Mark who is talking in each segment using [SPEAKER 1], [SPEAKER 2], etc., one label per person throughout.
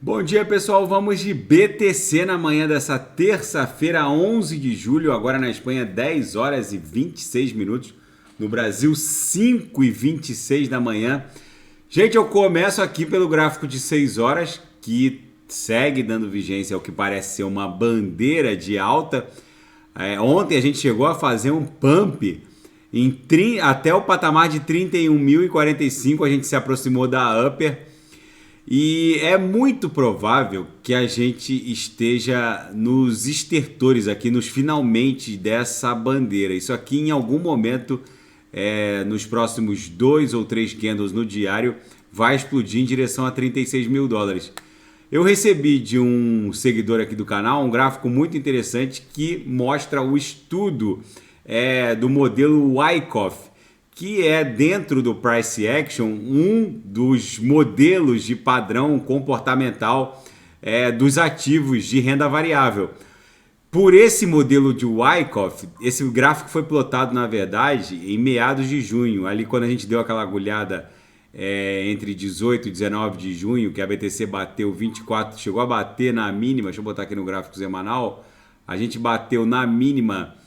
[SPEAKER 1] Bom dia, pessoal. Vamos de BTC na manhã dessa terça-feira, 11 de julho. Agora na Espanha, 10 horas e 26 minutos. No Brasil, 5 e 26 da manhã. Gente, eu começo aqui pelo gráfico de 6 horas, que segue dando vigência ao que parece ser uma bandeira de alta. Ontem a gente chegou a fazer um pump até o patamar de 31.045. A gente se aproximou da upper. E é muito provável que a gente esteja nos estertores aqui, nos finalmente dessa bandeira. Isso aqui em algum momento, nos próximos 2 ou 3 candles no diário, vai explodir em direção a 36 mil dólares. Eu recebi de um seguidor aqui do canal um gráfico muito interessante que mostra o estudo do modelo Wyckoff, que é dentro do Price Action um dos modelos de padrão comportamental dos ativos de renda variável. Por esse modelo de Wyckoff, esse gráfico foi plotado, na verdade, em meados de junho, ali quando a gente deu aquela agulhada entre 18 e 19 de junho, que a BTC bateu 24, chegou a bater na mínima, deixa eu botar aqui no gráfico semanal, a gente bateu na mínima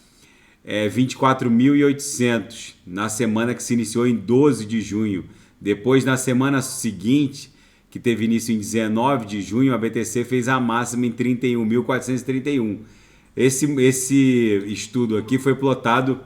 [SPEAKER 1] 24.800 na semana que se iniciou em 12 de junho. Depois, na semana seguinte, que teve início em 19 de junho, a BTC fez a máxima em 31.431. Esse estudo aqui foi plotado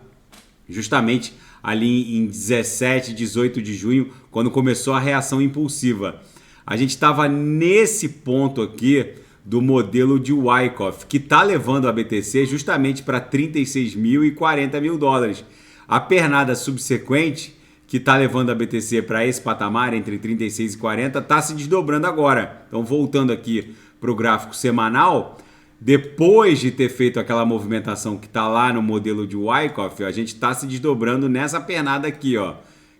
[SPEAKER 1] justamente ali em 17, 18 de junho, quando começou a reação impulsiva. A gente estava nesse ponto aqui do modelo de Wyckoff, que está levando a BTC justamente para 36 mil e 40 mil dólares. A pernada subsequente, que está levando a BTC para esse patamar, entre 36 e 40, está se desdobrando agora. Então, voltando aqui para o gráfico semanal, depois de ter feito aquela movimentação que está lá no modelo de Wyckoff, a gente está se desdobrando nessa pernada aqui, ó,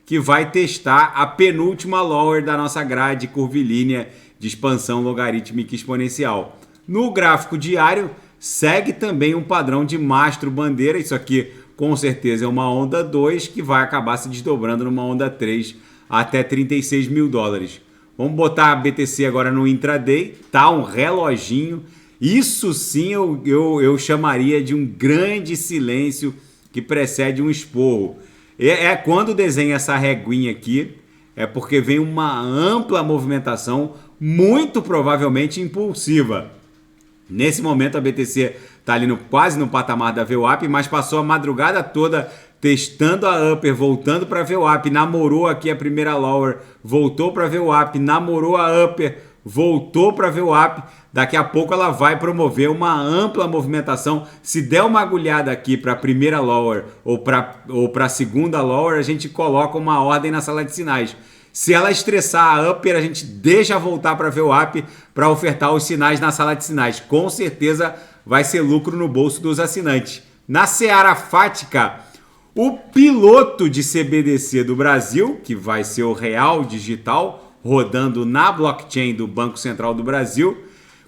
[SPEAKER 1] que vai testar a penúltima lower da nossa grade curvilínea de expansão logarítmica exponencial. No gráfico diário, segue também um padrão de mastro-bandeira. Isso aqui, com certeza, é uma onda 2 que vai acabar se desdobrando numa onda 3 até 36 mil dólares. Vamos botar a BTC agora no intraday. Tá um reloginho. Isso sim eu chamaria de um grande silêncio que precede um esporro. Quando desenha essa reguinha aqui, é porque vem uma ampla movimentação, muito provavelmente impulsiva. Nesse momento a BTC está ali quase no patamar da VWAP, mas passou a madrugada toda testando a upper, voltando para a VWAP, namorou aqui a primeira lower, voltou para a VWAP, namorou a upper, voltou para a VWAP. Daqui a pouco ela vai promover uma ampla movimentação. Se der uma agulhada aqui para a primeira lower ou para a segunda lower, a gente coloca uma ordem na sala de sinais. Se ela estressar a upper, a gente deixa voltar para a VWAP para ofertar os sinais na sala de sinais. Com certeza vai ser lucro no bolso dos assinantes. Na seara fática, o piloto de CBDC do Brasil, que vai ser o Real Digital, rodando na blockchain do Banco Central do Brasil,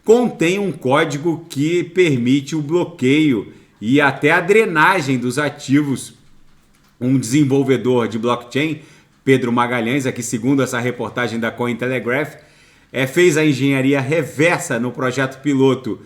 [SPEAKER 1] contém um código que permite o bloqueio e até a drenagem dos ativos. Um desenvolvedor de blockchain, Pedro Magalhães, aqui segundo essa reportagem da Cointelegraph, fez a engenharia reversa no projeto piloto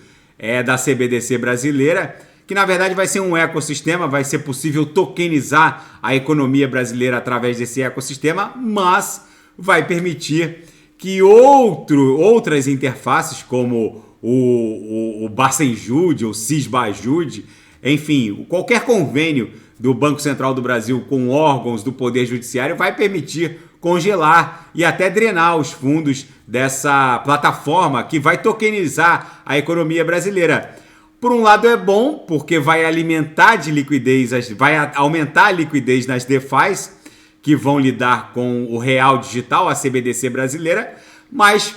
[SPEAKER 1] da CBDC brasileira, que na verdade vai ser um ecossistema, vai ser possível tokenizar a economia brasileira através desse ecossistema, mas vai permitir que outras interfaces, como o Bacenjude, ou Sisbajude, enfim, qualquer convênio do Banco Central do Brasil com órgãos do Poder Judiciário vai permitir congelar e até drenar os fundos dessa plataforma que vai tokenizar a economia brasileira. Por um lado é bom, porque vai alimentar de liquidez, vai aumentar a liquidez nas DeFis, que vão lidar com o Real Digital, a CBDC brasileira, mas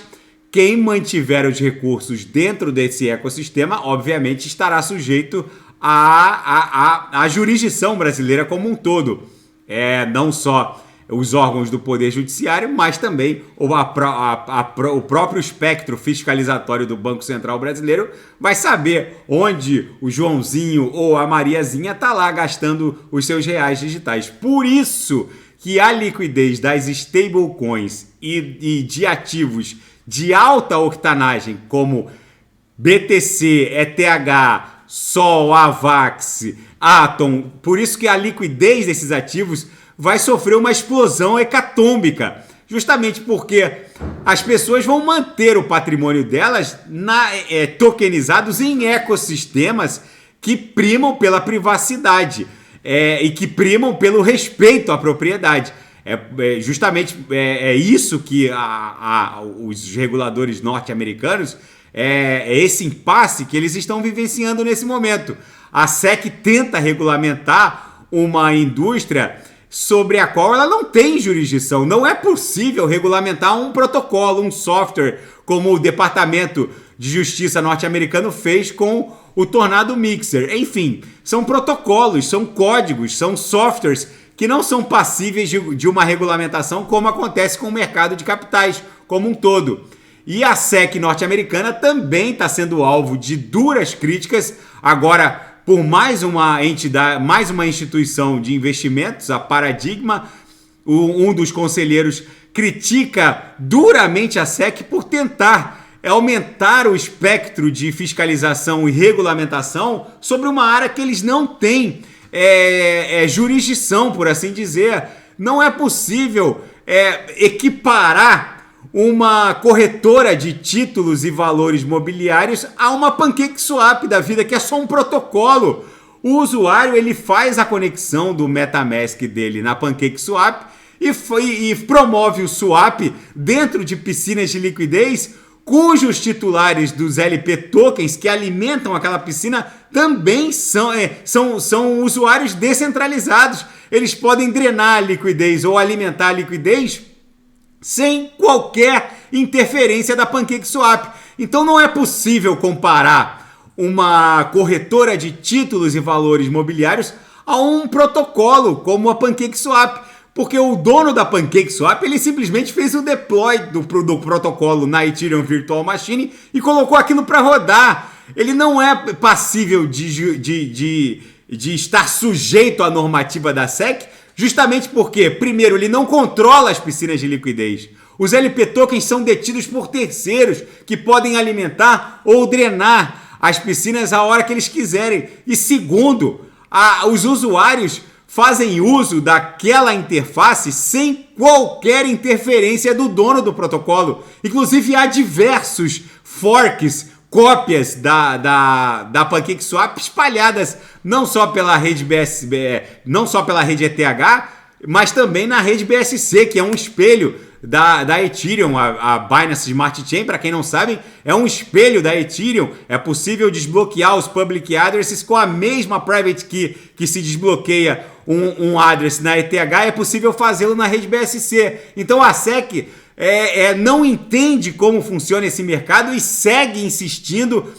[SPEAKER 1] quem mantiver os recursos dentro desse ecossistema, obviamente, estará sujeito à jurisdição brasileira como um todo. Não só os órgãos do Poder Judiciário, mas também o próprio espectro fiscalizatório do Banco Central brasileiro vai saber onde o Joãozinho ou a Mariazinha está lá gastando os seus reais digitais. Por isso que a liquidez das stablecoins e de ativos de alta octanagem, como BTC, ETH, Sol, AVAX, Atom. Por isso que a liquidez desses ativos vai sofrer uma explosão hecatômbica, justamente porque as pessoas vão manter o patrimônio delas tokenizados em ecossistemas que primam pela privacidade e que primam pelo respeito à propriedade. Justamente isso que os reguladores norte-americanos, esse impasse que eles estão vivenciando nesse momento. A SEC tenta regulamentar uma indústria sobre a qual ela não tem jurisdição. Não é possível regulamentar um protocolo, um software, como o Departamento de Justiça norte-americano fez com o Tornado Mixer. Enfim, são protocolos, são códigos, são softwares que não são passíveis de uma regulamentação, como acontece com o mercado de capitais como um todo. E a SEC norte-americana também está sendo alvo de duras críticas, agora por mais uma entidade, mais uma instituição de investimentos, a Paradigma. Um dos conselheiros critica duramente a SEC por tentar aumentar o espectro de fiscalização e regulamentação sobre uma área que eles não têm jurisdição, por assim dizer. Não é possível equiparar uma corretora de títulos e valores mobiliários a uma PancakeSwap da vida, que é só um protocolo. O usuário ele faz a conexão do MetaMask dele na PancakeSwap e promove o swap dentro de piscinas de liquidez, cujos titulares dos LP tokens que alimentam aquela piscina também são usuários descentralizados. Eles podem drenar a liquidez ou alimentar a liquidez sem qualquer interferência da PancakeSwap. Então não é possível comparar uma corretora de títulos e valores mobiliários a um protocolo como a PancakeSwap, porque o dono da PancakeSwap ele simplesmente fez o deploy do protocolo na Ethereum Virtual Machine e colocou aquilo para rodar. Ele não é passível de estar sujeito à normativa da SEC, justamente porque, primeiro, ele não controla as piscinas de liquidez. Os LP tokens são detidos por terceiros que podem alimentar ou drenar as piscinas a hora que eles quiserem. E segundo, os usuários fazem uso daquela interface sem qualquer interferência do dono do protocolo. Inclusive, há diversos forks, cópias da PancakeSwap espalhadas não só pela rede não só pela rede ETH, mas também na rede BSC, que é um espelho da Ethereum. A Binance Smart Chain, para quem não sabe, é um espelho da Ethereum. É possível desbloquear os public addresses com a mesma private key que se desbloqueia um address na ETH, é possível fazê-lo na rede BSC. Então a SEC não entende como funciona esse mercado e segue insistindo,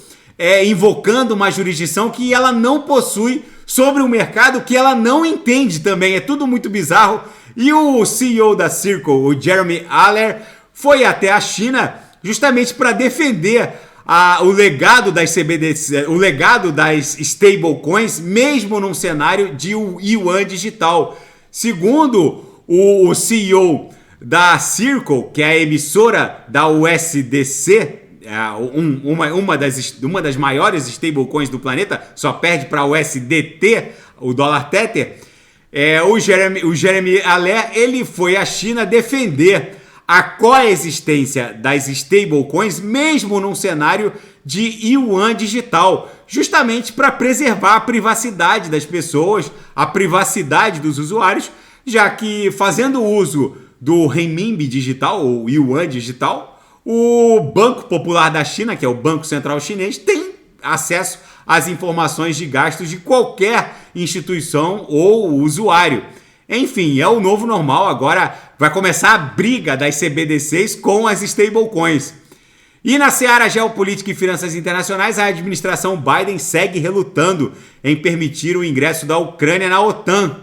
[SPEAKER 1] invocando uma jurisdição que ela não possui sobre um mercado que ela não entende também. É tudo muito bizarro. E o CEO da Circle, o Jeremy Aller, foi até a China justamente para defender o legado das CBDC, o legado das stablecoins, mesmo num cenário de yuan digital. Segundo o CEO da Circle, que é a emissora da USDC, uma das maiores stablecoins do planeta, só perde para o USDT, o dólar Tether. O Jeremy Aller, ele foi à China defender a coexistência das stablecoins, mesmo num cenário de yuan digital, justamente para preservar a privacidade das pessoas, a privacidade dos usuários, já que fazendo uso do renminbi digital, ou yuan digital, o Banco Popular da China, que é o Banco Central Chinês, tem acesso às informações de gastos de qualquer instituição ou usuário. Enfim, é o novo normal. Agora vai começar a briga das CBDCs com as stablecoins. E na seara geopolítica e finanças internacionais, a administração Biden segue relutando em permitir o ingresso da Ucrânia na OTAN.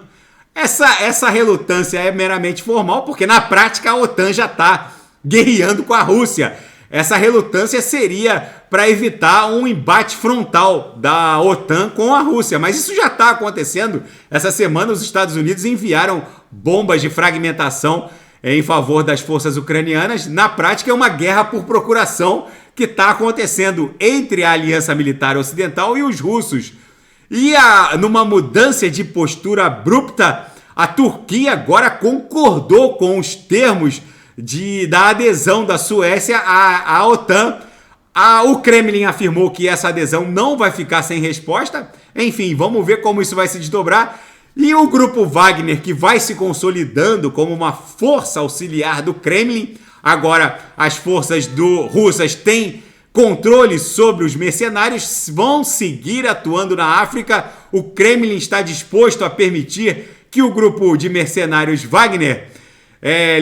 [SPEAKER 1] Essa relutância é meramente formal, porque na prática a OTAN já está guerreando com a Rússia. Essa relutância seria para evitar um embate frontal da OTAN com a Rússia, mas isso já está acontecendo. Essa semana os Estados Unidos enviaram bombas de fragmentação em favor das forças ucranianas. Na prática, é uma guerra por procuração que está acontecendo entre a Aliança Militar Ocidental e os russos. E numa mudança de postura abrupta, a Turquia agora concordou com os termos da adesão da Suécia à OTAN. O Kremlin afirmou que essa adesão não vai ficar sem resposta. Enfim, vamos ver como isso vai se desdobrar. E o grupo Wagner, que vai se consolidando como uma força auxiliar do Kremlin. Agora, as forças russas têm controle sobre os mercenários, vão seguir atuando na África. O Kremlin está disposto a permitir que o grupo de mercenários Wagner,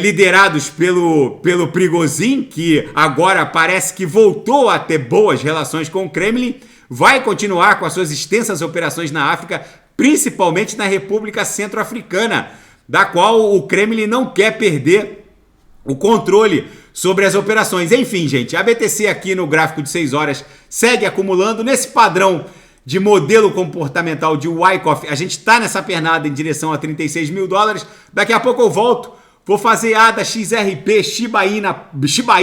[SPEAKER 1] liderados pelo Prigozhin, que agora parece que voltou a ter boas relações com o Kremlin, vai continuar com as suas extensas operações na África, principalmente na República Centro-Africana, da qual o Kremlin não quer perder o controle sobre as operações. Enfim, gente, a BTC aqui no gráfico de 6 horas segue acumulando nesse padrão de modelo comportamental de Wyckoff. A gente está nessa pernada em direção a 36 mil dólares. Daqui a pouco eu volto. Vou fazer ADA, XRP, Shiba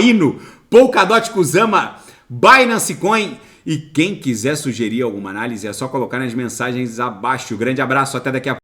[SPEAKER 1] Inu, Polkadot, Kusama, Binance Coin. E quem quiser sugerir alguma análise é só colocar nas mensagens abaixo. Grande abraço, até daqui a pouco.